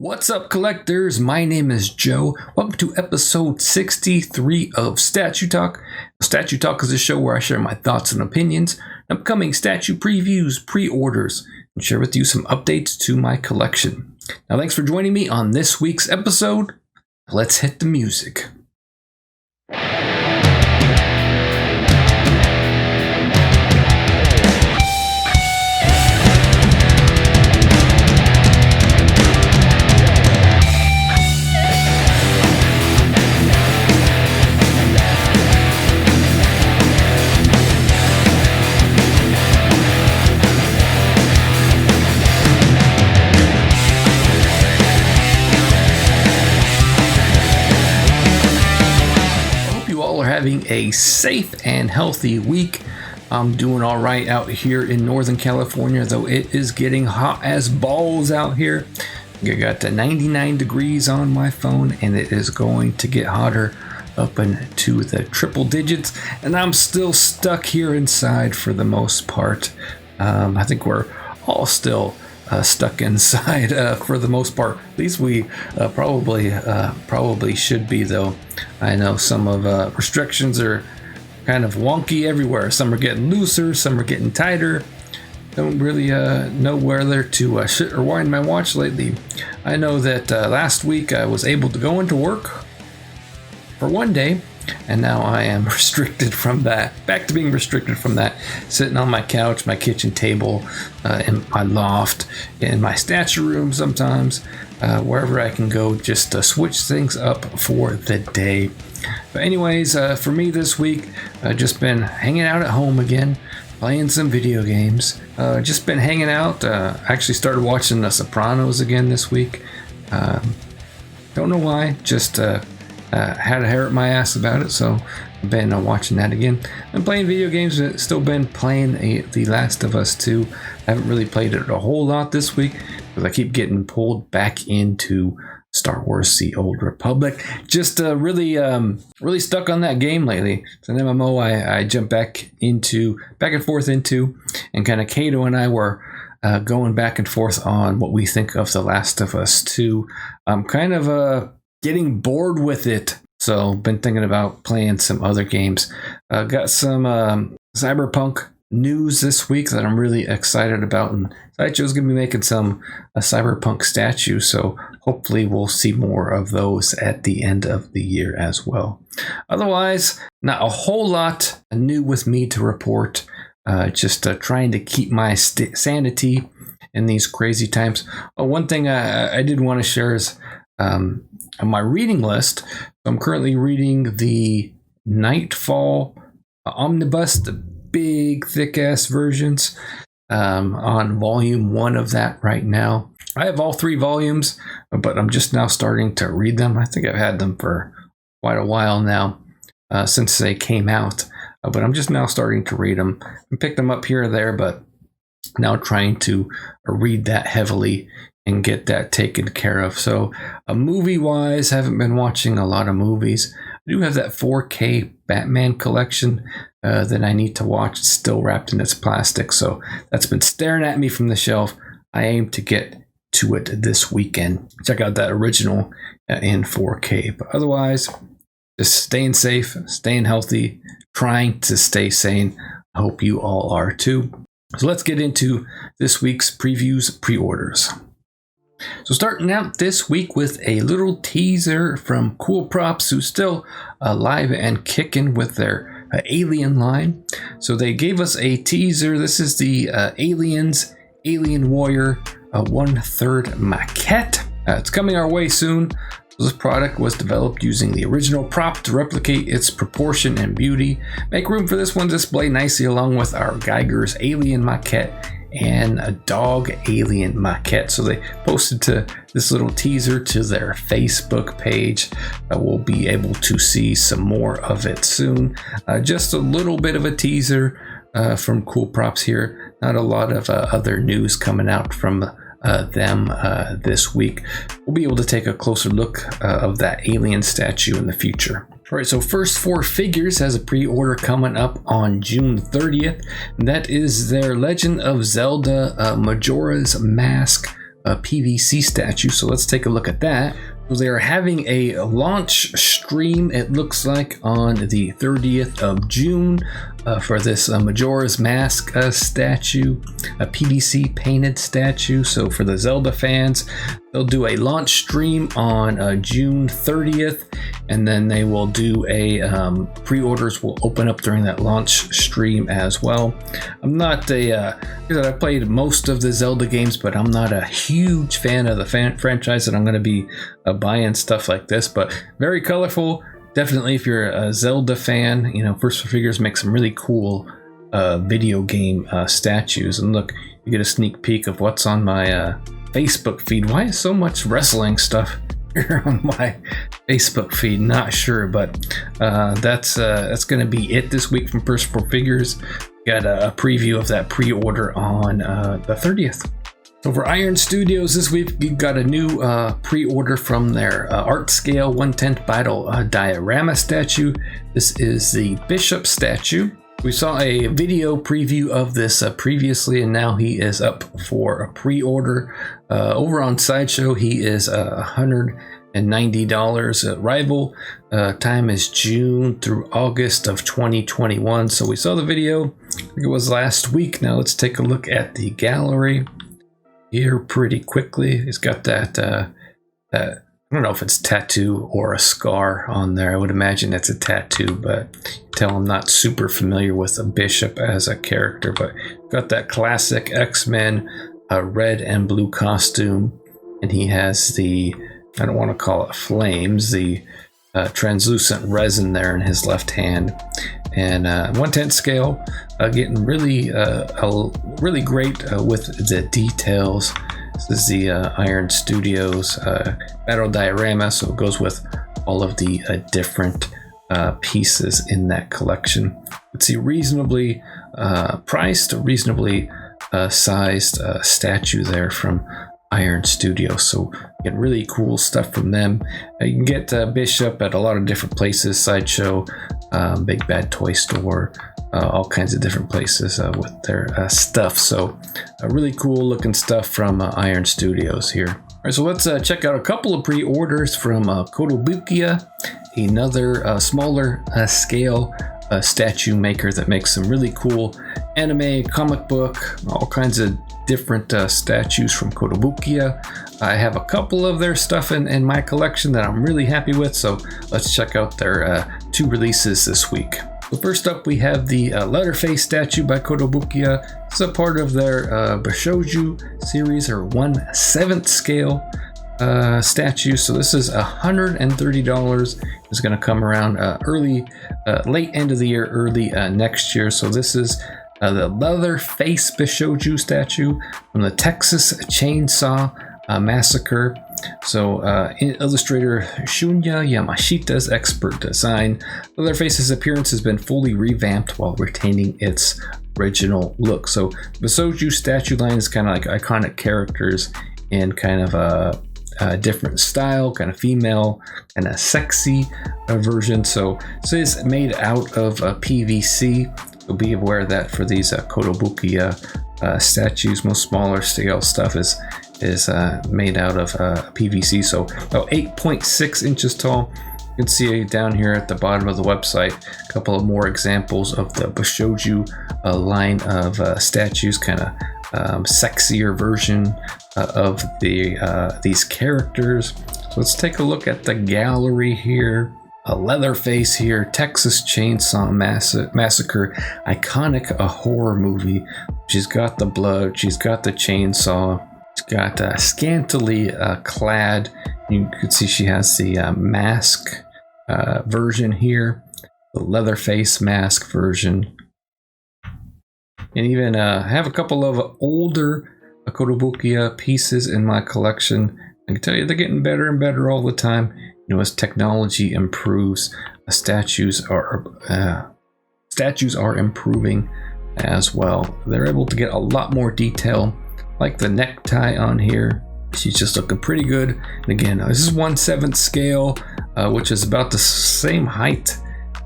What's up, collectors? My name is Joe. Welcome to episode 63 of Statue Talk. Statue Talk is a show where I share my thoughts and opinions, upcoming statue previews, pre-orders, and share with you some updates to my collection. Now, thanks for joining me on this week's episode. Let's hit the music. Having a safe and healthy week. I'm doing all right out here in Northern California, though it is getting hot as balls out here. I got to 99 degrees on my phone, and it is going to get hotter up into the triple digits, and I'm still stuck here inside for the most part. I think we're all still stuck inside for the most part. At least we probably should be, though. I know some of restrictions are kind of wonky everywhere. Some are getting looser, some are getting tighter. Don't really know whether to sit or wind my watch lately. I know that last week I was able to go into work for one day, and now I am restricted from that. Back to being restricted from that. Sitting on my couch, my kitchen table, in my loft, in my statue room sometimes, wherever I can go, just to switch things up for the day. But anyways, for me this week, just been hanging out at home again, playing some video games. Just been hanging out. Actually started watching The Sopranos again this week. Don't know why, just had a hair at my ass about it, so I've been watching that again. Been playing video games, still been playing The Last of Us 2. I haven't really played it a whole lot this week because I keep getting pulled back into Star Wars: The Old Republic. Just really stuck on that game lately. It's an MMO I jump back and forth into, and kind of Kato and I were going back and forth on what we think of The Last of Us 2. I'm kind of getting bored with it, so been thinking about playing some other games. Got some Cyberpunk news this week that I'm really excited about, and Sideshow's gonna be making some Cyberpunk statues, so hopefully we'll see more of those at the end of the year as well. Otherwise, not a whole lot new with me to report. Just trying to keep my sanity in these crazy times. One thing I did want to share is on my reading list. I'm currently reading the Nightfall Omnibus, the big thick ass versions, on volume 1 of that right now. I have all 3 volumes, but I'm just now starting to read them. I think I've had them for quite a while now, since they came out, but I'm just now starting to read them. I picked them up here or there, but now trying to read that heavily and get that taken care of. So movie wise, haven't been watching a lot of movies. I do have that 4K Batman collection that I need to watch. It's still wrapped in its plastic, so that's been staring at me from the shelf. I aim to get to it this weekend. Check out that original in 4K. But otherwise, just staying safe, staying healthy, trying to stay sane. I hope you all are too. So let's get into this week's previews, pre-orders. So starting out this week with a little teaser from CoolProps, who's still alive and kicking with their Alien line. So they gave us a teaser. This is the Aliens Alien Warrior 1/3 maquette. It's coming our way soon. This product was developed using the original prop to replicate its proportion and beauty. Make room for this one to display nicely along with our Geiger's Alien maquette and a dog alien maquette. So they posted to this little teaser to their Facebook page. We'll be able to see some more of it soon. Just a little bit of a teaser from CoolProps here. Not a lot of other news coming out from them this week. We'll be able to take a closer look of that alien statue in the future. All right, so First 4 Figures has a pre-order coming up on June 30th. And that is their Legend of Zelda Majora's Mask PVC statue. So let's take a look at that. So they are having a launch stream, it looks like, on the 30th of June for this Majora's Mask statue, a PVC painted statue. So for the Zelda fans, they'll do a launch stream on June 30th, and then they will do a pre-orders will open up during that launch stream as well. I'm not I played most of the Zelda games, but I'm not a huge fan of the franchise, and I'm going to be buying stuff like this. But very colorful. Definitely, if you're a Zelda fan, you know, First for Figures makes some really cool video game statues. And look, you get a sneak peek of what's on my Facebook feed. Why is so much wrestling stuff here on my Facebook feed? Not sure, but that's going to be it this week from First for Figures. Got a preview of that pre-order on the 30th. So for Iron Studios this week, we got a new pre-order from their art scale 1/10 battle diorama statue. This is the Bishop statue. We saw a video preview of this previously, and now he is up for a pre-order. Over on Sideshow, he is $190. Arrival time is June through August of 2021. So we saw the video, I think it was last week. Now let's take a look at the gallery here pretty quickly. He's got that, I don't know if it's tattoo or a scar on there. I would imagine it's a tattoo, but you tell I'm not super familiar with a Bishop as a character, but got that classic X-Men red and blue costume, and he has the, I don't want to call it flames, the translucent resin there in his left hand. And 1/10 scale, getting really really great with the details. This is the Iron Studios battle diorama, so it goes with all of the different pieces in that collection. It's a reasonably priced, reasonably sized statue there from Iron Studios. So get really cool stuff from them. You can get Bishop at a lot of different places, Sideshow, Big Bad Toy Store, all kinds of different places with their stuff. So really cool looking stuff from Iron Studios here. All right, so let's check out a couple of pre-orders from Kotobukiya, another smaller scale statue maker that makes some really cool anime, comic book, all kinds of different statues from Kotobukiya. I have a couple of their stuff in my collection that I'm really happy with, so let's check out their two releases this week. So first up, we have the Leatherface statue by Kotobukiya. It's a part of their Bashouju series, or 1/7 scale statue. So this is $130. It's going to come around late end of the year, early next year. So this is the Leatherface Bashouju statue from the Texas Chainsaw Massacre. So illustrator Shunya Yamashita's expert design. Leatherface's appearance has been fully revamped while retaining its original look. So Bashouju statue line is kind of like iconic characters in kind of a different style, kind of female, kind of sexy version. So this is made out of PVC. So be aware that for these Kotobukiya statues, most smaller scale stuff is made out of PVC. So about 8.6 inches tall. You can see down here at the bottom of the website a couple of more examples of the Bashouju line of statues, kind of sexier version of these characters. So let's take a look at the gallery here. A Leatherface here, Texas Chainsaw Massacre, iconic horror movie. She's got the blood, she's got the chainsaw, she's got scantily clad. You can see she has the mask version here, the Leatherface mask version. And even have a couple of older Kotobukiya pieces in my collection. I can tell you they're getting better and better all the time. You know, as technology improves, statues are improving as well. They're able to get a lot more detail, like the necktie on here. She's just looking pretty good. And again, this is 1/7 scale, which is about the same height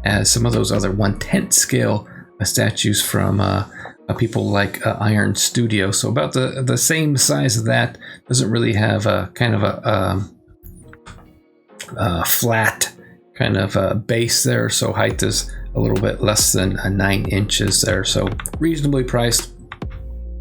as some of those other 1/10 scale statues from people like Iron Studio. So about the same size of that. Doesn't really have a kind of a flat kind of base there. So height is a little bit less than 9 inches there. So reasonably priced.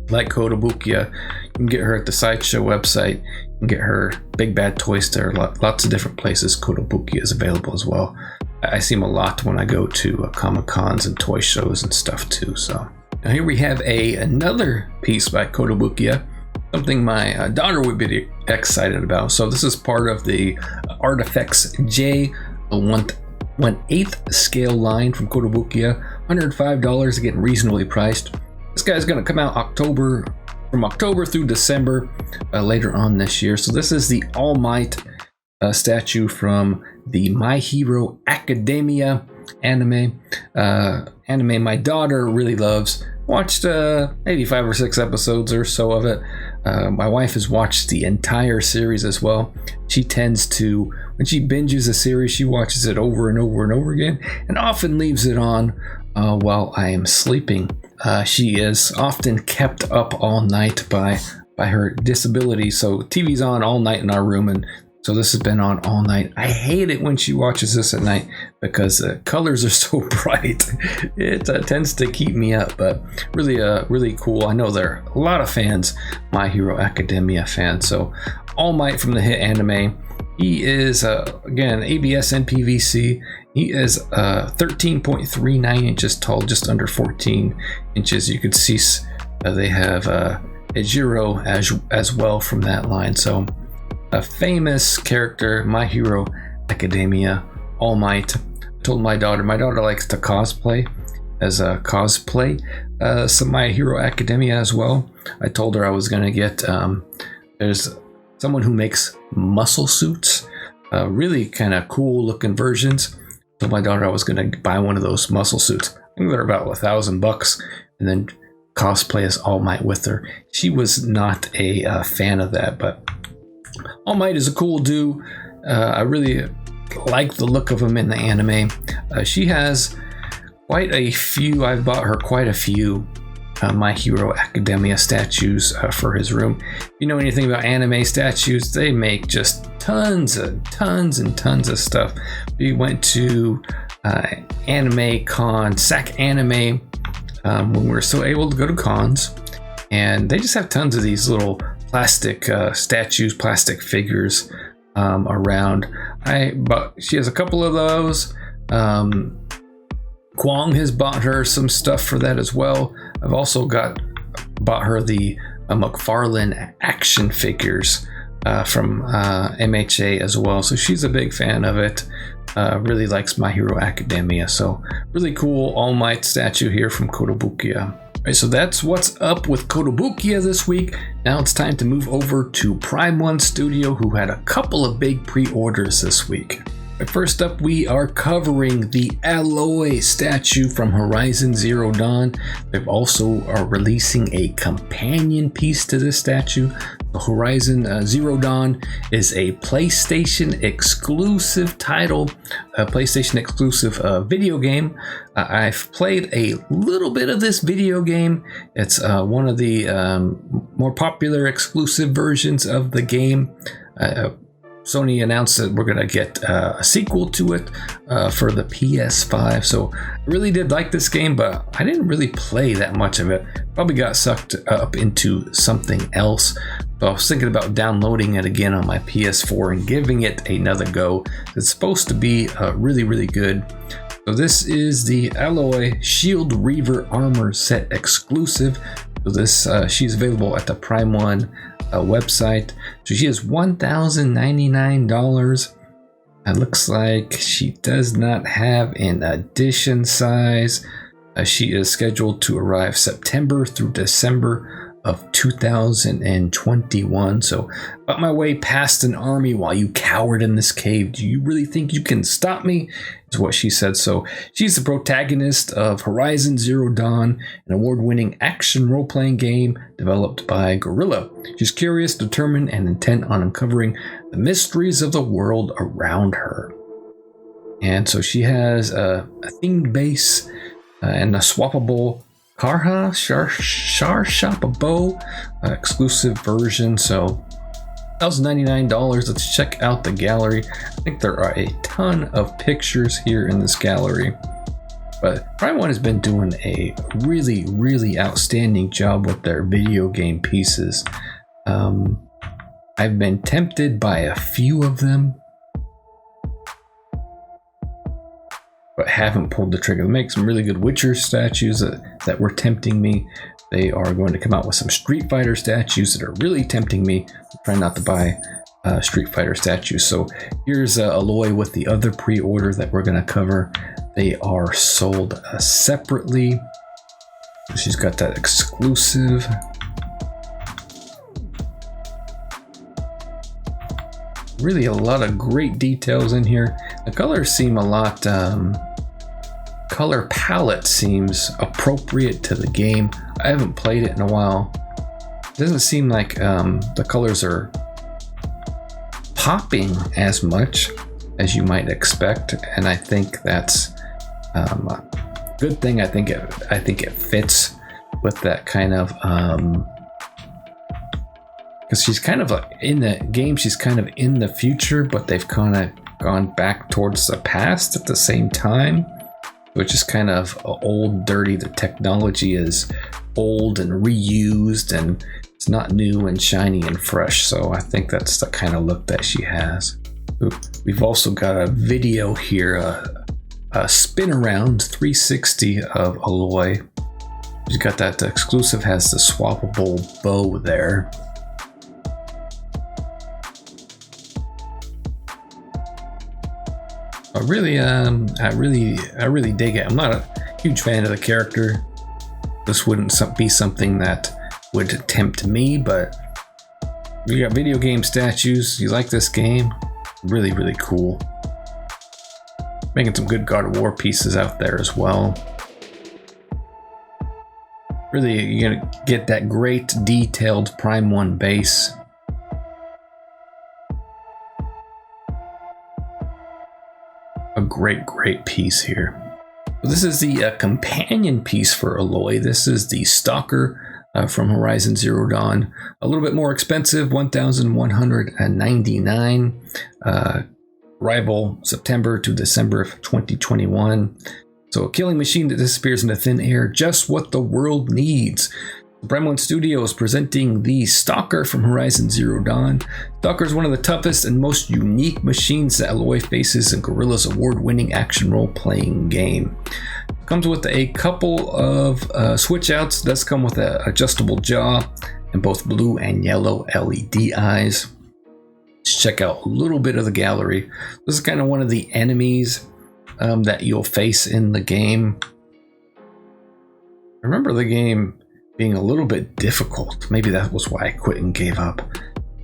Like Kotobukiya, you can get her at the Sideshow website. You can get her Big Bad Toy Store. Lots of different places. Kotobukiya is available as well. I see them a lot when I go to Comic Cons and toy shows and stuff too. So now here we have another piece by Kotobukiya, something my daughter would be excited about. So this is part of the Artifacts J 1/8 scale line from Kotobukiya. $105, again reasonably priced. This guy's going to come out from October through December later on this year. So this is the All Might statue from the My Hero Academia anime. Anime my daughter really loves. Watched maybe 5 or 6 episodes or so of it. My wife has watched the entire series as well. She tends to, when she binges a series, she watches it over and over and over again, and often leaves it on while I am sleeping. She is often kept up all night by her disability, so TV's on all night in our room, and so this has been on all night. I hate it when she watches this at night because the colors are so bright. It tends to keep me up, but really cool. I know there are a lot of fans, My Hero Academia fans. So All Might from the hit anime. He is, again, ABS and PVC. He is 13.39 inches tall, just under 14 inches. You could see they have a Jiro as well from that line. So a famous character, My Hero Academia, All Might. I told my daughter likes to cosplay some My Hero Academia as well. I told her I was going to get, there's someone who makes muscle suits, really kind of cool looking versions. So my daughter, I was going to buy one of those muscle suits. I think they're about $1,000, and then cosplay as All Might with her. She was not a fan of that, but All Might is a cool dude. I really like the look of him in the anime. She has quite a few. I've bought her quite a few My Hero Academia statues for his room. If you know anything about anime statues, they make just tons of stuff. We went to Anime Con, SAC Anime, when we were still able to go to cons, and they just have tons of these little plastic statues, plastic figures around. She has a couple of those. Kwong has bought her some stuff for that as well. I've also bought her the McFarlane action figures from MHA as well. So she's a big fan of it. Really likes My Hero Academia. So really cool All Might statue here from Kotobukiya. Alright, so that's what's up with Kotobukiya this week. Now it's time to move over to Prime One Studio, who had a couple of big pre-orders this week. First up, we are covering the Alloy statue from Horizon Zero Dawn. They also are releasing a companion piece to this statue. The Horizon Zero Dawn is a PlayStation exclusive title, a PlayStation exclusive video game. I've played a little bit of this video game. It's one of the more popular exclusive versions of the game. Sony announced that we're going to get a sequel to it for the PS5. So I really did like this game, but I didn't really play that much of it. Probably got sucked up into something else. So I was thinking about downloading it again on my PS4 and giving it another go. It's supposed to be really good. So this is the Alloy Shield Reaver Armor Set exclusive. So this she's available at the Prime One website. So she is $1,099. It looks like she does not have an edition size. She is scheduled to arrive September through December of 2021. So about my way past an army while you cowered in this cave. Do you really think you can stop me? Is what she said. So she's the protagonist of Horizon Zero Dawn, an award-winning action role-playing game developed by Guerrilla. She's curious, determined, and intent on uncovering the mysteries of the world around her. And so she has a themed base and a swappable Karha Shar Shop a Bow exclusive version. So $1,099. Let's check out the gallery. I think there are a ton of pictures here in this gallery. But Prime 1 has been doing a really, really outstanding job with their video game pieces. I've been tempted by a few of them, but haven't pulled the trigger. They make some really good Witcher statues that were tempting me. They are going to come out with some Street Fighter statues that are really tempting me. I'm trying not to buy Street Fighter statues. So here's Aloy with the other pre-order that we're going to cover. They are sold separately. She's got that exclusive. Really a lot of great details in here. The colors seem a lot, color palette seems appropriate to the game. I haven't played it in a while. It doesn't seem like the colors are popping as much as you might expect, and I think that's a good thing. I think it fits with that kind of because she's kind of like in the game, she's kind of in the future, but they've kind of gone back towards the past at the same time, which is kind of old, dirty. The technology is old and reused, and it's not new and shiny and fresh. So I think that's the kind of look that she has. We've also got a video here, a spin around 360 of Aloy. She's got that exclusive, has the swappable bow there. I really dig it. I'm not a huge fan of the character. This wouldn't be something that would tempt me, but you got video game statues. You like this game? Really, really cool. Making some good God of War pieces out there as well. Really, you're gonna get that great detailed Prime 1 base. A great piece here. So this is the companion piece for Aloy. This is the Stalker from Horizon Zero Dawn. A little bit more expensive, $1,199. Arrival September to December of 2021. So a killing machine that disappears into thin air, just what the world needs. Prime 1 Studios presenting the Stalker from Horizon Zero Dawn. Stalker is one of the toughest and most unique machines that Aloy faces in Guerrilla's award-winning action role-playing game. Comes with a couple of switch outs. Does come with an adjustable jaw and both blue and yellow LED eyes. Let's check out a little bit of the gallery. This is kind of one of the enemies that you'll face in the game. I remember the game being a little bit difficult. Maybe that was why I quit and gave up.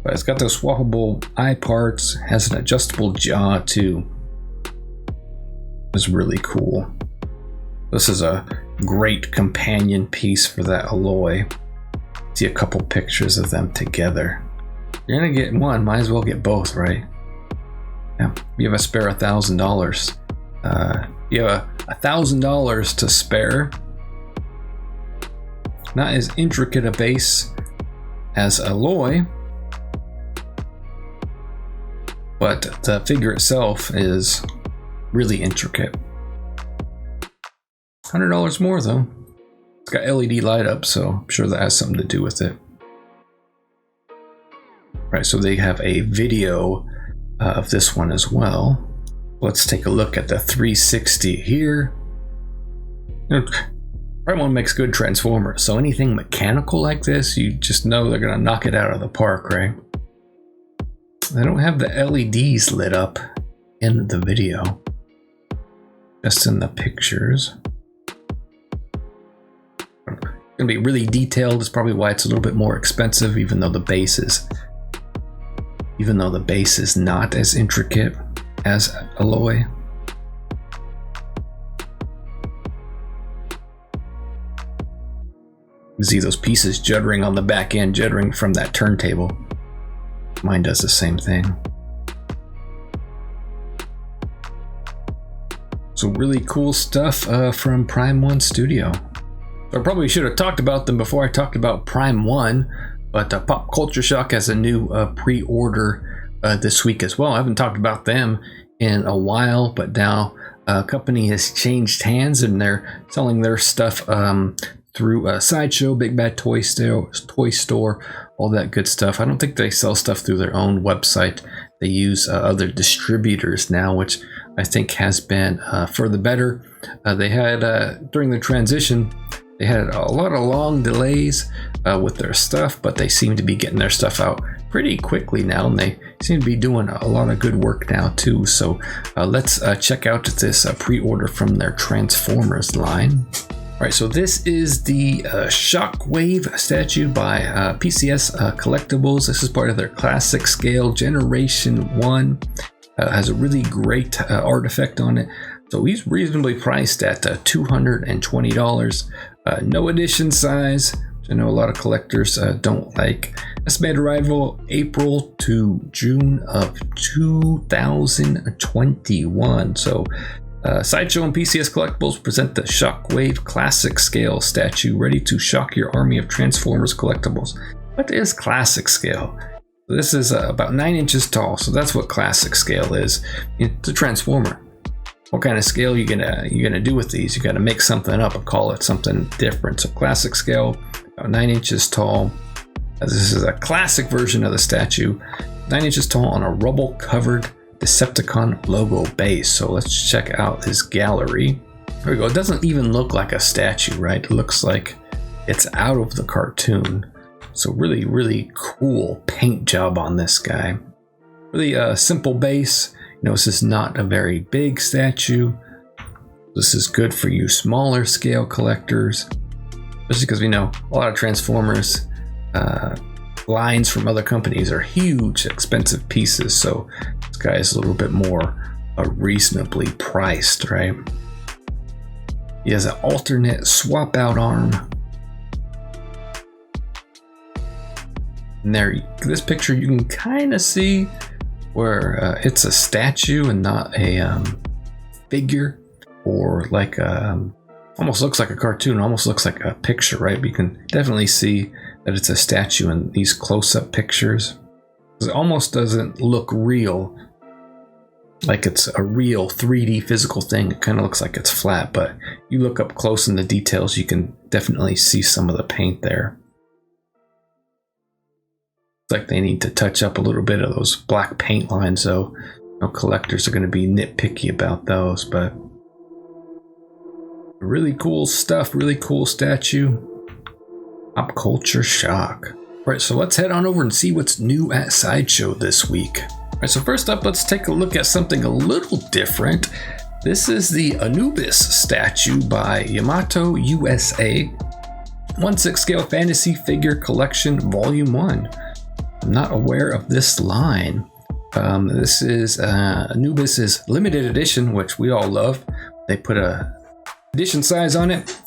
But it's got those swappable eye parts, has an adjustable jaw too. It's really cool. This is a great companion piece for that Aloy. See a couple pictures of them together. You're gonna get one, might as well get both, right? Yeah, you have a spare $1,000. You have $1,000 to spare. Not as intricate a base as Aloy, but the figure itself is really intricate. $100 more though. It's got LED light up, so I'm sure that has something to do with it. Right, so they have a video of this one as well. Let's take a look at the 360 here. Prime 1 makes good Transformers, so anything mechanical like this, you just know they're gonna knock it out of the park, right? They don't have the LEDs lit up in the video, just in the pictures. It's gonna be really detailed. It's probably why it's a little bit more expensive, even though the base is not as intricate as Aloy. You see those pieces juddering on the back end, juddering from that turntable. Mine does the same thing. So really cool stuff from Prime 1 Studio. I probably should have talked about them before I talked about Prime 1, but Pop Culture Shock has a new pre-order this week as well. I haven't talked about them in a while, but now a company has changed hands and they're selling their stuff through Sideshow, Big Bad Toy Store, all that good stuff. I don't think they sell stuff through their own website. They use other distributors now, which I think has been for the better. They had, during the transition, they had a lot of long delays with their stuff, but they seem to be getting their stuff out pretty quickly now, and they seem to be doing a lot of good work now too. So let's check out this pre-order from their Transformers line. All right, so this is the Shockwave statue by PCS Collectibles. This is part of their classic scale Generation 1. Has a really great artifact on it. So he's reasonably priced at $220. No edition size, which I know a lot of collectors don't like. Estimated arrival April to June of 2021. So Sideshow and PCS Collectibles present the Shockwave Classic Scale statue, ready to shock your army of Transformers collectibles. What is Classic Scale? This is about 9 inches tall, so that's what Classic Scale is. It's a Transformer. What kind of scale you gonna do with these? You gotta make something up and call it something different. So Classic Scale, about 9 inches tall. This is a classic version of the statue, 9 inches tall on a rubble-covered Decepticon logo base. So let's check out his gallery. There we go. It doesn't even look like a statue, right? It looks like it's out of the cartoon. So really, really cool paint job on this guy. Really simple base. This is not a very big statue. This is good for you smaller scale collectors, especially because we know a lot of Transformers lines from other companies are huge, expensive pieces. So this guy is a little bit more reasonably priced, right? He has an alternate swap out arm. And there, this picture you can kind of see where it's a statue and not a figure, or like almost looks like a cartoon, almost looks like a picture, right? But you can definitely see that it's a statue in these close-up pictures. It almost doesn't look real, like it's a real 3D physical thing. It kind of looks like it's flat, but you look up close in the details, you can definitely see some of the paint there. It's like they need to touch up a little bit of those black paint lines, though. Collectors are going to be nitpicky about those, but really cool stuff, really cool statue. Pop Culture Shock. All right, so let's head on over and see what's new at Sideshow this week. All right, so first up, let's take a look at something a little different. This is the Anubis statue by Yamato USA. 1/6 scale fantasy figure collection, volume 1. I'm not aware of this line. This is Anubis's limited edition, which we all love. They put a edition size on it.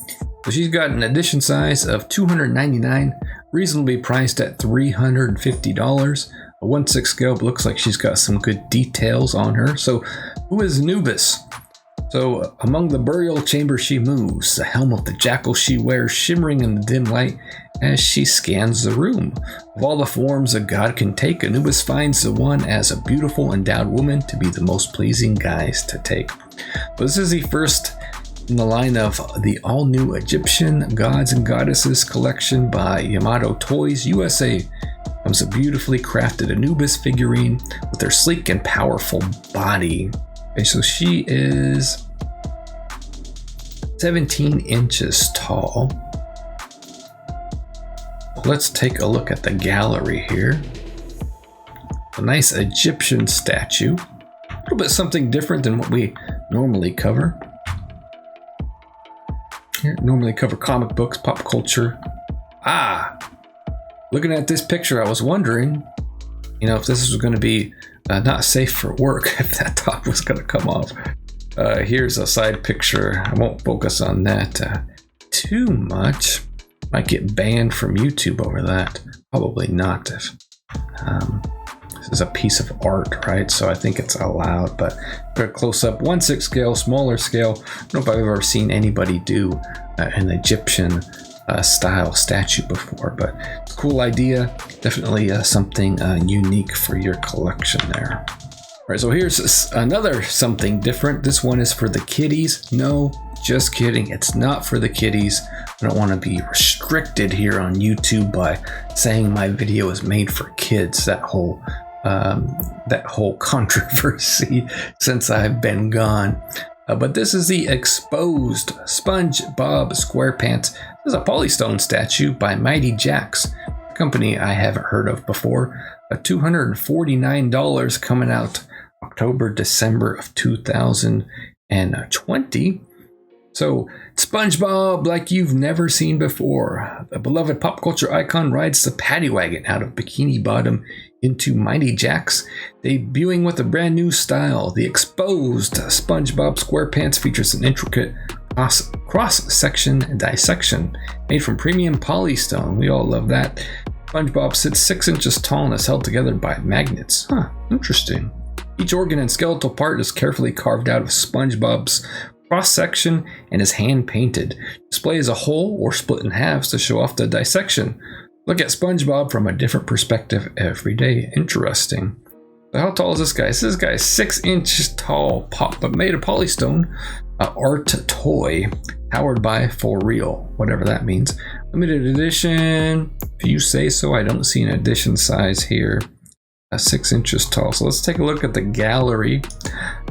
So she's got an edition size of $299, reasonably priced at $350. A 1/6 scale, but looks like she's got some good details on her. So who is Anubis? So among the burial chamber she moves, the helm of the jackal she wears shimmering in the dim light as she scans the room. Of all the forms a god can take, Anubis finds the one as a beautiful endowed woman to be the most pleasing guise to take. But this is the first in the line of the all-new Egyptian Gods and Goddesses collection by Yamato Toys USA. Comes a beautifully crafted Anubis figurine with her sleek and powerful body. Okay, so she is 17 inches tall. Let's take a look at the gallery here. A nice Egyptian statue. A little bit something different than what we normally cover. Here, normally cover comic books, pop culture. Looking at this picture, I was wondering, if this was going to be not safe for work, if that top was going to come off. Here's a side picture. I won't focus on that too much. Might get banned from YouTube over that. Probably not. this is a piece of art, right? So I think it's allowed, but for a close-up 1/6 scale, smaller scale. I don't know if I've ever seen anybody do an Egyptian style statue before, but it's a cool idea. Definitely something unique for your collection there. All right, so here's another something different. This one is for the kiddies. No, just kidding. It's not for the kiddies. I don't want to be restricted here on YouTube by saying my video is made for kids. That whole controversy since I've been gone. But this is the exposed SpongeBob SquarePants. This is a polystone statue by Mighty Jaxx, a company I haven't heard of before. $249 coming out October-December of 2020. So, SpongeBob like you've never seen before. The beloved pop culture icon rides the paddy wagon out of Bikini Bottom into Mighty Jaxx, debuting with a brand new style. The exposed SpongeBob SquarePants features an intricate cross-section dissection made from premium polystone. We all love that. SpongeBob sits 6 inches tall and is held together by magnets. Interesting. Each organ and skeletal part is carefully carved out of SpongeBob's cross-section and is hand-painted. Display as a whole or split in halves to show off the dissection. Look at SpongeBob from a different perspective every day. Interesting. So how tall is this guy? This guy is 6 inches tall, but made of polystone. Art toy, powered by For Real, whatever that means. Limited edition, if you say so. I don't see an edition size here. 6 inches tall. So let's take a look at the gallery.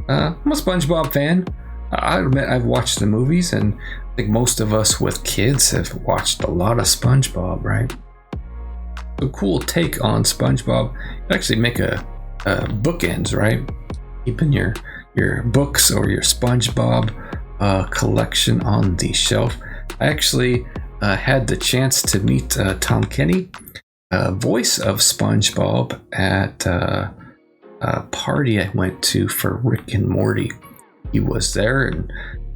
I'm a SpongeBob fan. I admit I've watched the movies, and I think most of us with kids have watched a lot of SpongeBob, right? A cool take on SpongeBob. You actually make a bookends, right? Keeping your books or your SpongeBob collection on the shelf. I actually had the chance to meet Tom Kenny, voice of SpongeBob, at a party I went to for Rick and Morty. He was there, and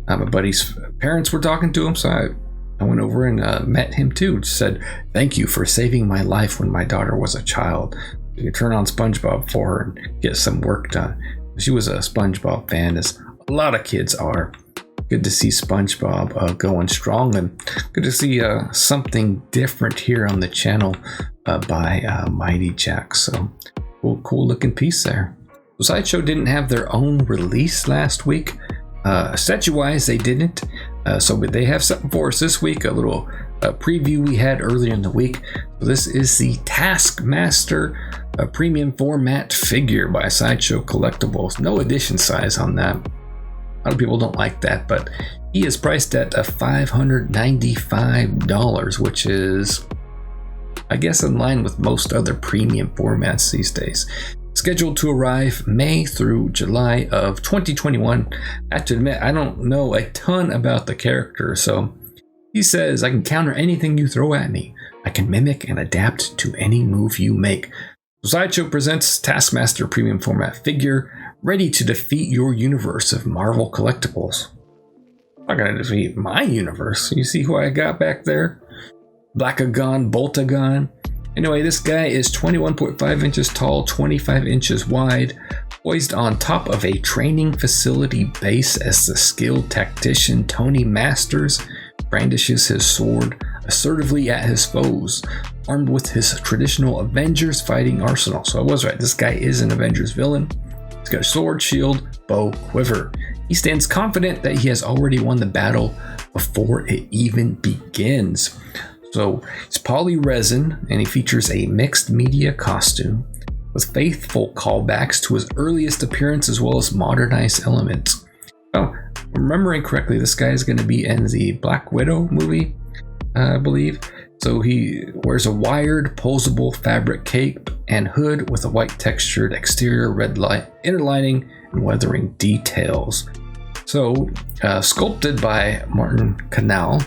my buddy's parents were talking to him, so I went over and met him too. Just said, thank you for saving my life when my daughter was a child. You can turn on SpongeBob for her and get some work done. She was a SpongeBob fan, as a lot of kids are. Good to see SpongeBob going strong, and good to see something different here on the channel by Mighty Jaxx. So cool looking piece there. Sideshow didn't have their own release last week. Statue-wise, they didn't. So they have something for us this week, a little preview we had earlier in the week. So this is the Taskmaster premium format figure by Sideshow Collectibles. No edition size on that. A lot of people don't like that, but he is priced at $595, which is, I guess, in line with most other premium formats these days. Scheduled to arrive May through July of 2021. I have to admit, I don't know a ton about the character, so he says, I can counter anything you throw at me. I can mimic and adapt to any move you make. So Sideshow presents Taskmaster premium format figure, ready to defeat your universe of Marvel collectibles. I'm not gonna defeat my universe. You see who I got back there? Blackagon, Boltagon. Anyway, this guy is 21.5 inches tall, 25 inches wide, poised on top of a training facility base as the skilled tactician Tony Masters brandishes his sword assertively at his foes, armed with his traditional Avengers fighting arsenal. So I was right, this guy is an Avengers villain. He's got a sword, shield, bow, quiver. He stands confident that he has already won the battle before it even begins. So it's poly resin, and he features a mixed media costume with faithful callbacks to his earliest appearance as well as modernized elements. Oh, remembering correctly, this guy is going to be in the Black Widow movie, I believe. So he wears a wired, posable fabric cape and hood with a white textured exterior, red light, inner lining, and weathering details. So sculpted by Martin Canal.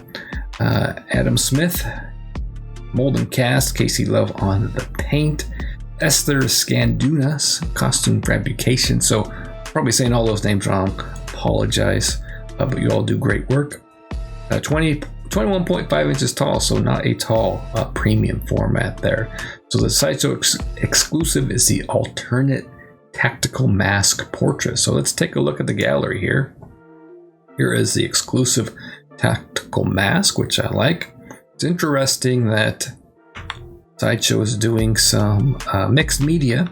Adam Smith, mold and cast, Casey Love on the paint, Esther Scandunas, costume fabrication. So probably saying all those names wrong, apologize, but you all do great work. 20 21.5 inches tall, so not a tall premium format there. So the Sideshow exclusive is the alternate tactical mask portrait. So let's take a look at the gallery here. Here is the exclusive tactical mask, which I like. It's interesting that Sideshow is doing some mixed media.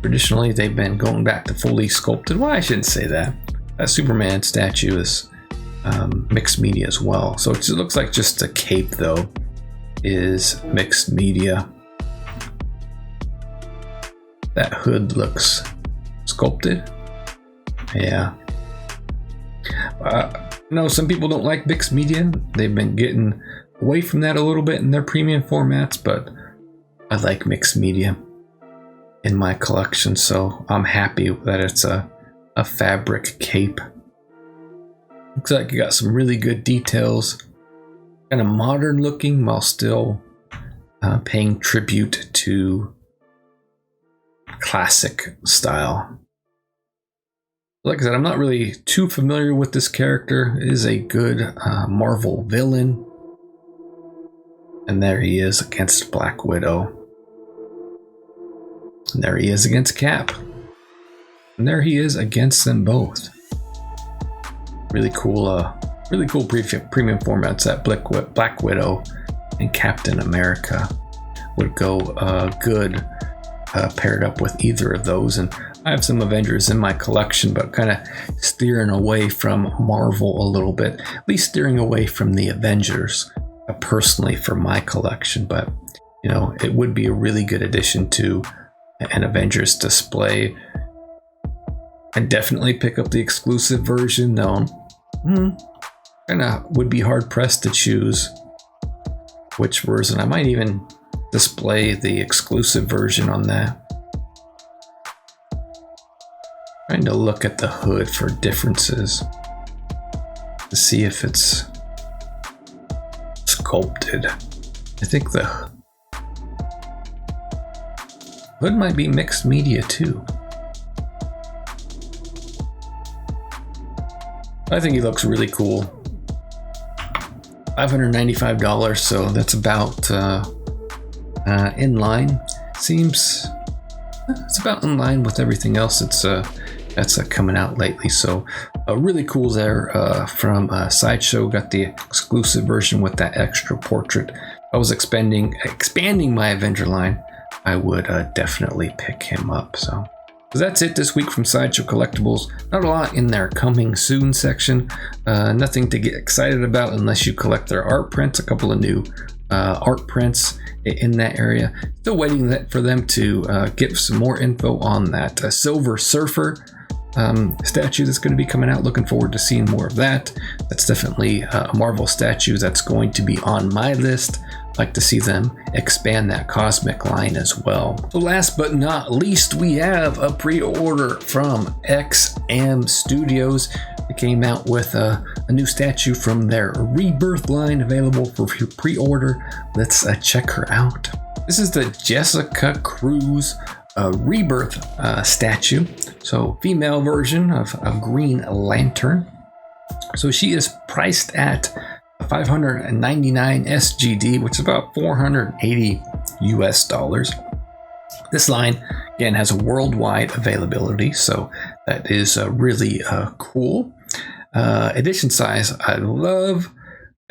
Traditionally, they've been going back to fully sculpted. Well, I shouldn't say that. That Superman statue is mixed media as well. So it looks like just the cape, though, is mixed media. That hood looks sculpted. Yeah. No, some people don't like mixed media. They've been getting away from that a little bit in their premium formats, but I like mixed media in my collection, so I'm happy that it's a fabric cape. Looks like you got some really good details, kind of modern looking while still paying tribute to classic style. Like I said, I'm not really too familiar with this character. It is a good Marvel villain. And there he is against Black Widow. And there he is against Cap. And there he is against them both. Really cool premium formats that Black Widow and Captain America would go good paired up with either of those. And I have some Avengers in my collection, but kind of steering away from Marvel a little bit, at least steering away from the Avengers personally for my collection. But you know, it would be a really good addition to an Avengers display. I'd definitely pick up the exclusive version, though. Kind of would be hard pressed to choose which version. I might even display the exclusive version on that. Trying to look at the hood for differences to see if it's sculpted. I think the hood might be mixed media too. I think he looks really cool. $595, so that's about in line. Seems it's about in line with everything else that's coming out lately. So really cool there from Sideshow. Got the exclusive version with that extra portrait. If I was expanding my Avenger line, I would definitely pick him up. So that's it this week from Sideshow Collectibles. Not a lot in their coming soon section. Nothing to get excited about unless you collect their art prints. A couple of new art prints in that area. Still waiting for them to get some more info on that Silver Surfer statue that's going to be coming out. Looking forward to seeing more of that. That's definitely a Marvel statue that's going to be on my list. Like to see them expand that cosmic line as well. So last but not least, we have a pre-order from XM Studios. They came out with a new statue from their Rebirth line available for pre-order. Let's check her out. This is the Jessica Cruz Rebirth statue. So female version of Green Lantern. So she is priced at 599 SGD, which is about 480 US dollars. This line again has a worldwide availability, so that is really cool. Edition size, I love.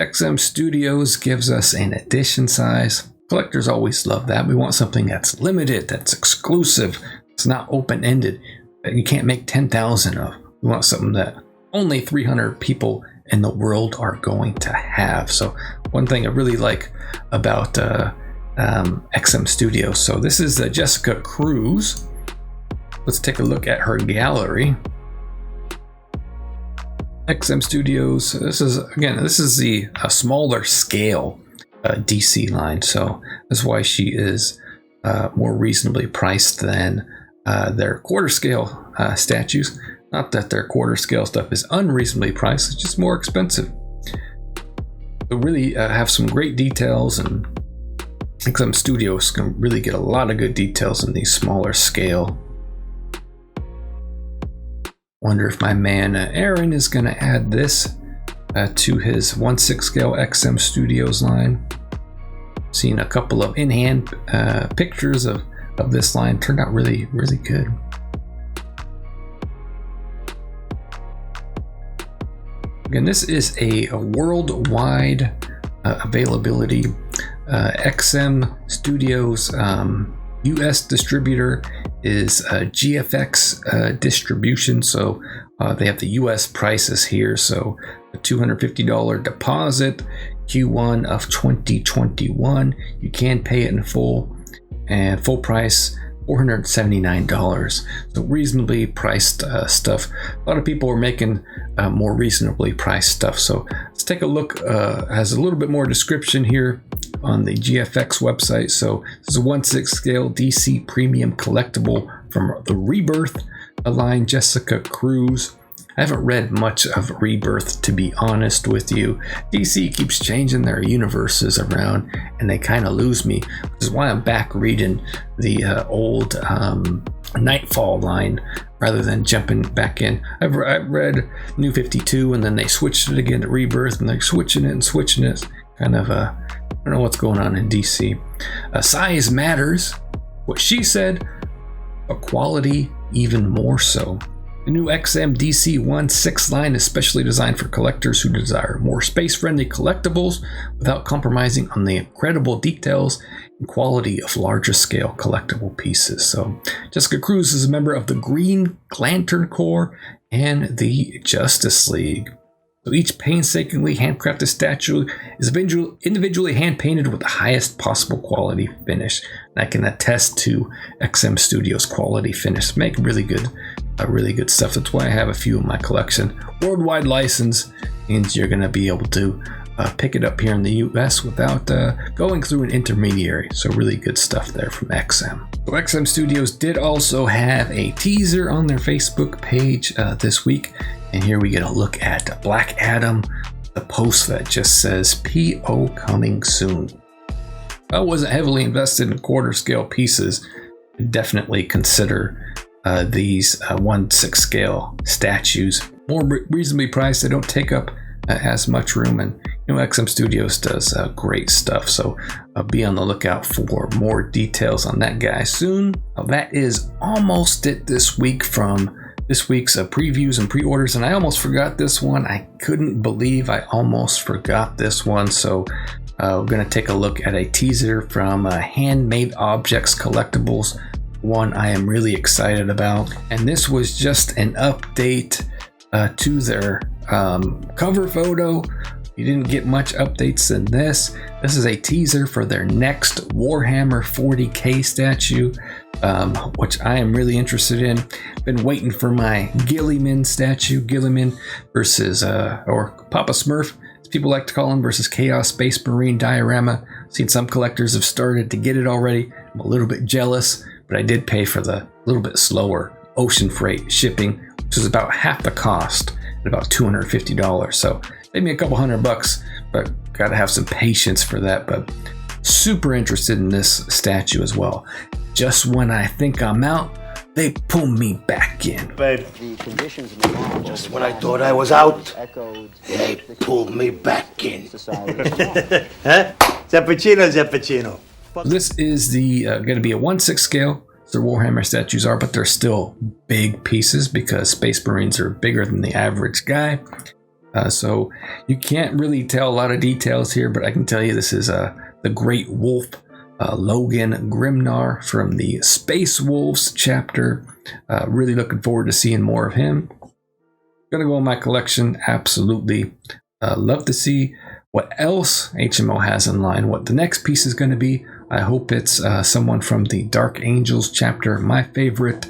XM Studios gives us an edition size. Collectors always love that. We want something that's limited, that's exclusive, it's not open-ended, that you can't make 10,000 of. We want something that only 300 people in the world are going to have. So one thing I really like about XM Studios. So this is Jessica Cruz. Let's take a look at her gallery. XM Studios. This is the smaller scale DC line. So that's why she is more reasonably priced than their quarter scale statues. Not that their quarter scale stuff is unreasonably priced, it's just more expensive. They really have some great details, and XM Studios can really get a lot of good details in these smaller scale. Wonder if my man Aaron is going to add this to his 1/6 scale XM Studios line. Seen a couple of in-hand pictures of this line. Turned out really, really good. Again, this is a worldwide availability. XM Studios US distributor is GFX distribution, so they have the US prices here. So a $250 deposit, Q1 of 2021. You can pay it in full, and full price $479. So reasonably priced stuff. A lot of people are making more reasonably priced stuff. So let's take a look. Has a little bit more description here on the GFX website. So this is a 1/6 scale DC premium collectible from the Rebirth line, Jessica Cruz. I haven't read much of Rebirth, to be honest with you. DC keeps changing their universes around, and they kind of lose me, which is why I'm back reading the old Nightfall line rather than jumping back in. I've read New 52, and then they switched it again to Rebirth, and they're switching it. Kind of, I don't know what's going on in DC. Size matters, what she said, but quality even more so. The new XM DC 1/6 line is specially designed for collectors who desire more space-friendly collectibles without compromising on the incredible details and quality of larger-scale collectible pieces. So, Jessica Cruz is a member of the Green Lantern Corps and the Justice League. So each painstakingly handcrafted statue is individually hand-painted with the highest possible quality finish. And I can attest to XM Studios' quality finish. Make really good stuff. That's why I have a few in my collection. Worldwide license means you're going to be able to pick it up here in the US without going through an intermediary. So really good stuff there from XM. So XM Studios did also have a teaser on their Facebook page this week. And here we get a look at Black Adam, the post that just says PO coming soon. I wasn't heavily invested in quarter scale pieces. Definitely consider these 1/6 scale statues more reasonably priced. They don't take up as much room, and XM Studios does great stuff. So be on the lookout for more details on that guy soon. That is almost it this week from this week's previews and pre-orders, and I almost forgot this one. I couldn't believe I almost forgot this one. So we're going to take a look at a teaser from Handmade Objects Collectibles, one I am really excited about. And this was just an update to their cover photo. You didn't get much updates than this. This is a teaser for their next Warhammer 40K statue, which I am really interested in. Been waiting for my Gilliman statue, Gilliman versus, or Papa Smurf, as people like to call him, versus Chaos Space Marine diorama. Seen some collectors have started to get it already. I'm a little bit jealous, but I did pay for the little bit slower ocean freight shipping, which is about half the cost at about $250. So maybe a couple $100, but gotta have some patience for that. But super interested in this statue as well. Just when I think I'm out, they pull me back in. Babe, just when I thought I was out, they pulled me back in. Huh? Zappuccino. This is the going to be a 1/6 scale. So Warhammer statues are, but they're still big pieces because Space Marines are bigger than the average guy. So you can't really tell a lot of details here, but I can tell you this is the Great Wolf, Logan Grimnar from the Space Wolves chapter. Really looking forward to seeing more of him. Gonna go in my collection, absolutely. Love to see what else HMO has in line, what the next piece is going to be. I hope it's someone from the Dark Angels chapter, my favorite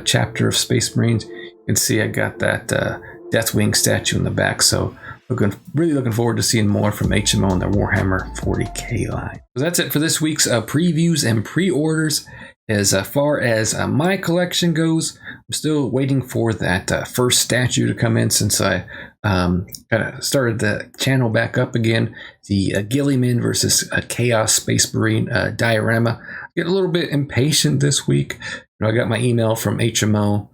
chapter of Space Marines. You can see I got that Deathwing statue in the back, so really looking forward to seeing more from HMO and their Warhammer 40K line. So that's it for this week's previews and pre-orders. As far as my collection goes, I'm still waiting for that first statue to come in since I kind of started the channel back up again. The Gilliman versus Chaos Space Marine diorama. Get a little bit impatient this week. I got my email from HMO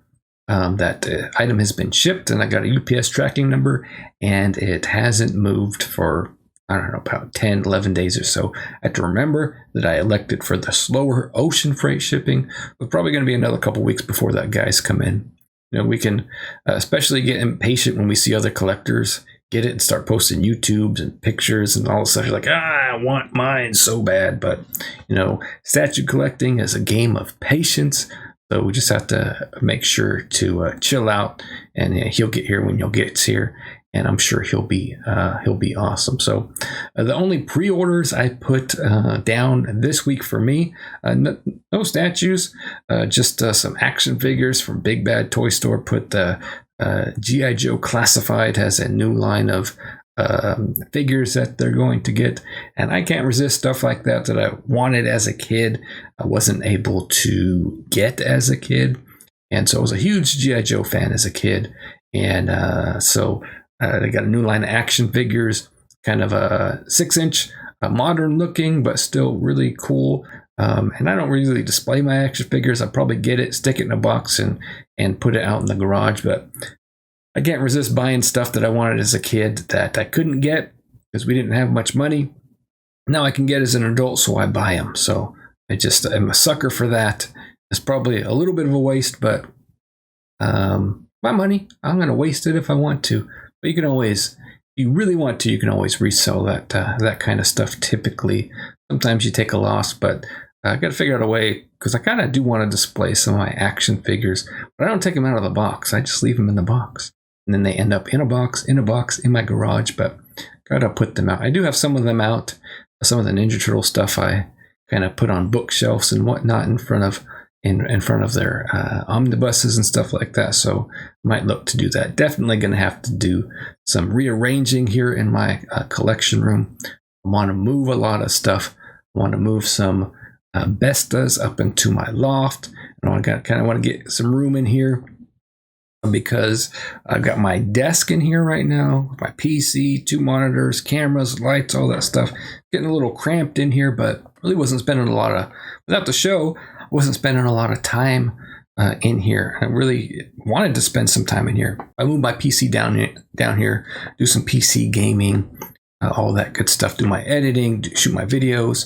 that item has been shipped, and I got a UPS tracking number, and it hasn't moved for, I don't know, about 10, 11 days or so. I have to remember that I elected for the slower ocean freight shipping. We're probably going to be another couple weeks before that guys come in. You know, we can especially get impatient when we see other collectors get it and start posting YouTubes and pictures and all this stuff. You're like, I want mine so bad. But, you know, statue collecting is a game of patience. So we just have to make sure to chill out, and he'll get here when he'll get here. And I'm sure he'll be awesome. So the only pre-orders I put down this week for me, no statues, just some action figures from Big Bad Toy Store. Put the G.I. Joe Classified has a new line of figures that they're going to get, and I can't resist stuff like that I wanted as a kid. I wasn't able to get as a kid, and so I was a huge G.I. Joe fan as a kid, and so they got a new line of action figures, kind of a 6-inch, modern looking, but still really cool. And I don't really display my action figures. I probably get it, stick it in a box, and put it out in the garage. But I can't resist buying stuff that I wanted as a kid that I couldn't get because we didn't have much money. Now I can get as an adult, so I buy them. So I'm a sucker for that. It's probably a little bit of a waste, but my money, I'm going to waste it if I want to. But you can always, if you really want to, you can always resell that kind of stuff. Typically, sometimes you take a loss, but I got to figure out a way, because I kind of do want to display some of my action figures, but I don't take them out of the box. I just leave them in the box, and then they end up in a box in my garage. But gotta put them out. I do have some of them out. Some of the Ninja Turtle stuff I kind of put on bookshelves and whatnot in front of their omnibuses and stuff like that. So might look to do that. Definitely going to have to do some rearranging here in my collection room. I want to move a lot of stuff. I want to move some Bestas up into my loft. And I kind of want to get some room in here, because I've got my desk in here right now, my PC, 2 monitors, cameras, lights, all that stuff. Getting a little cramped in here, but really wasn't spending without the show, I wasn't spending a lot of time in here. I really wanted to spend some time in here. I moved my PC down here, do some PC gaming, all that good stuff, do my editing, shoot my videos,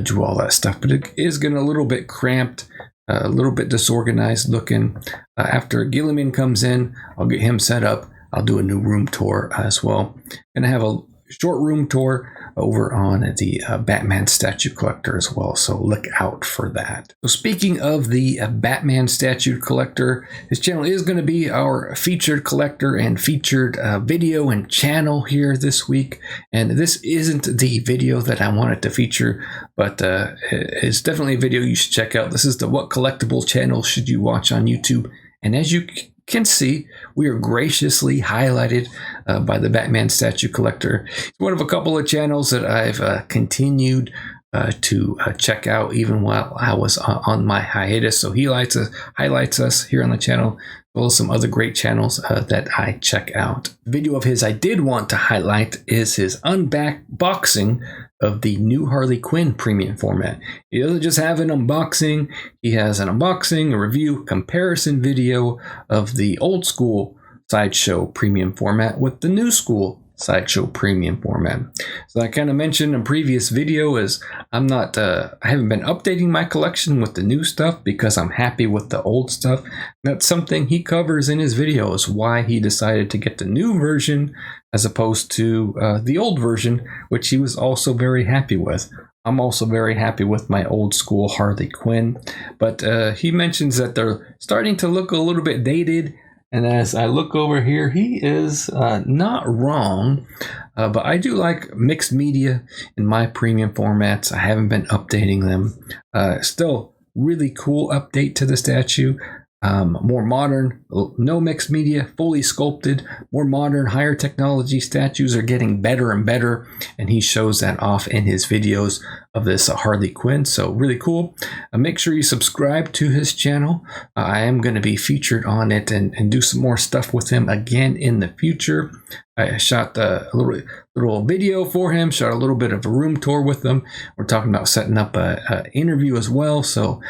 do all that stuff. But it is getting a little bit cramped, a little bit disorganized looking. After Gilliman comes in, I'll get him set up. I'll do a new room tour as well. Gonna have a short room tour over on the Batman statue collector as well, so look out for that. So speaking of the Batman statue collector, his channel is going to be our featured collector and featured video and channel here this week. And this isn't the video that I wanted to feature, but it's definitely a video you should check out. This is the What Collectible channel should you watch on YouTube. And as you can see, we are graciously highlighted by the Batman statue collector. It's one of a couple of channels that I've continued to check out even while I was on my hiatus. So he highlights us here on the channel, as well as some other great channels that I check out. The video of his I did want to highlight is his unboxing of the new Harley Quinn premium format. He doesn't just have an unboxing, he has an unboxing, a review, comparison video of the old school Sideshow premium format with the new school Sideshow premium format. So I kind of mentioned in a previous video is I haven't been updating my collection with the new stuff because I'm happy with the old stuff. That's something he covers in his video, is why he decided to get the new version as opposed to the old version, which he was also very happy with. I'm also very happy with my old school Harley Quinn, but he mentions that they're starting to look a little bit dated. And as I look over here, he is not wrong, but I do like mixed media in my premium formats. I haven't been updating them. Still really cool update to the statue. More modern, no mixed media, fully sculpted, more modern, higher technology statues are getting better and better, and he shows that off in his videos of this Harley Quinn. So really cool. Make sure you subscribe to his channel. I am going to be featured on it and do some more stuff with him again in the future. I shot a little video for him, shot a little bit of a room tour with him. We're talking about setting up an interview as well, so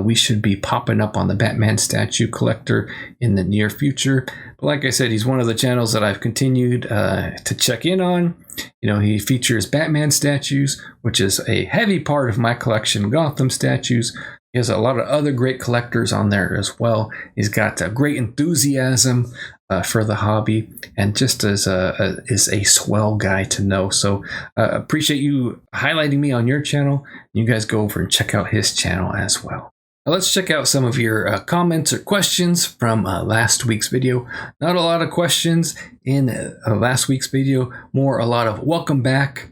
we should be popping up on the Batman statue collector in in the near future. But like I said, he's one of the channels that I've continued to check in on. He features Batman statues, which is a heavy part of my collection, Gotham statues. He has a lot of other great collectors on there as well. He's got a great enthusiasm for the hobby, and just is a swell guy to know. So appreciate you highlighting me on your channel. You guys go over and check out his channel as well. Now let's check out some of your comments or questions from last week's video. Not a lot of questions in last week's video, more a lot of welcome back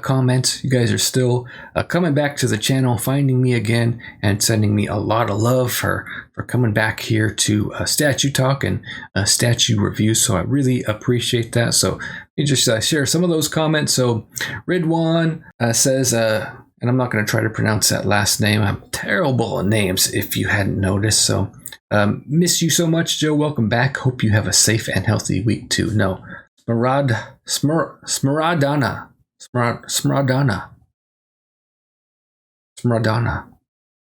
comments. You guys are still coming back to the channel, finding me again, and sending me a lot of love for coming back here to Statue Talk and statue reviews. So I really appreciate that. So you just share some of those comments. So Ridwan says, and I'm not going to try to pronounce that last name. I'm terrible at names if you hadn't noticed. So miss you so much, Joe. Welcome back. Hope you have a safe and healthy week too. No, Smaradana.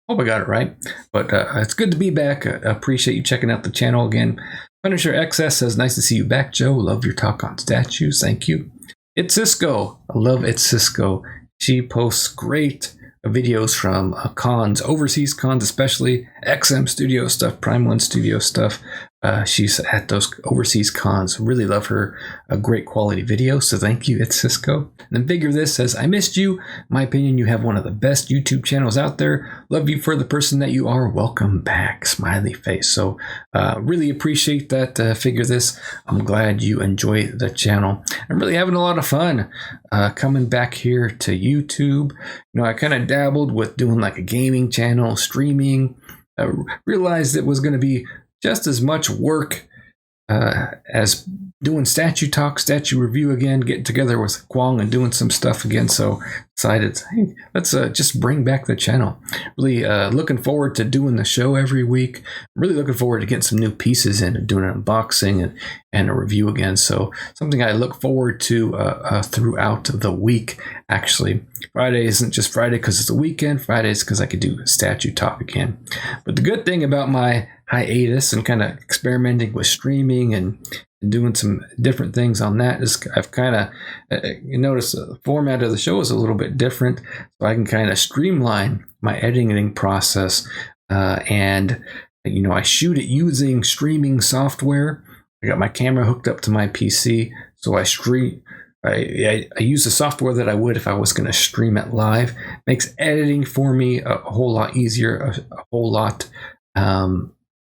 Hope I got it right. But it's good to be back. Appreciate you checking out the channel again. Punisher XS says, nice to see you back, Joe. Love your talk on statues. Thank you. It's Cisco. I love It's Cisco. She posts great videos from cons, overseas cons, especially XM Studio stuff, Prime 1 Studio stuff. She's at those overseas cons. Really love her great quality videos. So thank you, It's Cisco. And then Bigger This says, I missed you. In my opinion, you have one of the best YouTube channels out there. Love you for the person that you are. Welcome back. Smiley face. So really appreciate that, Figure This. I'm glad you enjoy the channel. I'm really having a lot of fun coming back here to YouTube. I kind of dabbled with doing like a gaming channel, streaming. I realized it was going to be just as much work as doing statue talk, statue review again, getting together with Kwong and doing some stuff again. So decided, hey, let's just bring back the channel. Really looking forward to doing the show every week. Really looking forward to getting some new pieces in and doing an unboxing and a review again. So something I look forward to throughout the week, actually. Friday isn't just Friday because it's the weekend. Friday is because I could do statue talk again. But the good thing about my hiatus and kind of experimenting with streaming and doing some different things on that is I've kind of noticed the format of the show is a little bit different, so I can kind of streamline my editing process. And I shoot it using streaming software. I got my camera hooked up to my PC, so I use the software that I would if I was going to stream it live. Makes editing for me a whole lot easier, a whole lot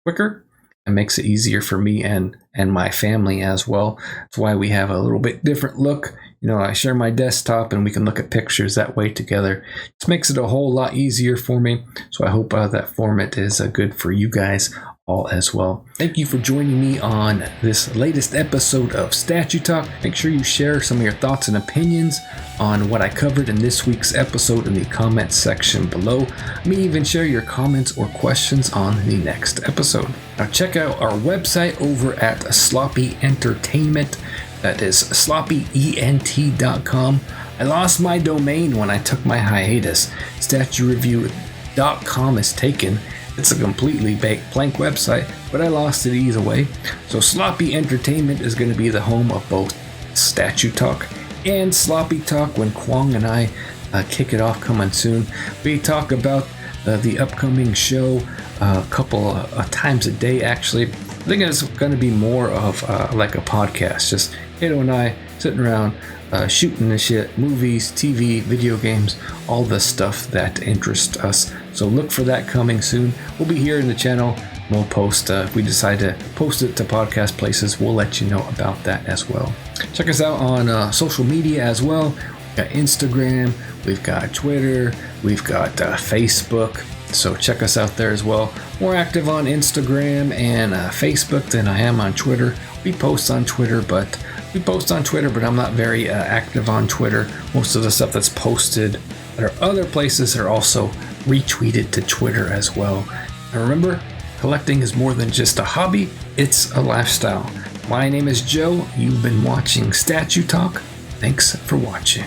quicker. It makes it easier for me and my family as well. That's why we have a little bit different look. I share my desktop and we can look at pictures that way together. It makes it a whole lot easier for me. So I hope that format is good for you guys all as well. Thank you for joining me on this latest episode of Statue Talk. Make sure you share some of your thoughts and opinions on what I covered in this week's episode in the comments section below. You may even share your comments or questions on the next episode. Now check out our website over at Sloppy Entertainment. That is sloppyent.com. I lost my domain when I took my hiatus. StatueReview.com is taken. It's a completely blank website, but I lost it either way. So Sloppy Entertainment is going to be the home of both Statue Talk and Sloppy Talk when Kwong and I kick it off coming soon. We talk about the upcoming show a couple of times a day, actually. I think it's going to be more of like a podcast. Just Kato and I sitting around shooting the shit, movies, TV, video games, all the stuff that interests us. So look for that coming soon. We'll be here in the channel. We'll post, if we decide to post it to podcast places, we'll let you know about that as well. Check us out on social media as well. We've got Instagram, we've got Twitter, we've got Facebook. So check us out there as well. More active on Instagram and Facebook than I am on Twitter. We post on Twitter, but I'm not very active on Twitter. Most of the stuff that's posted at our other places are also retweeted to Twitter as well. And remember, collecting is more than just a hobby, it's a lifestyle. My name is Joe. You've been watching Statue Talk. Thanks for watching.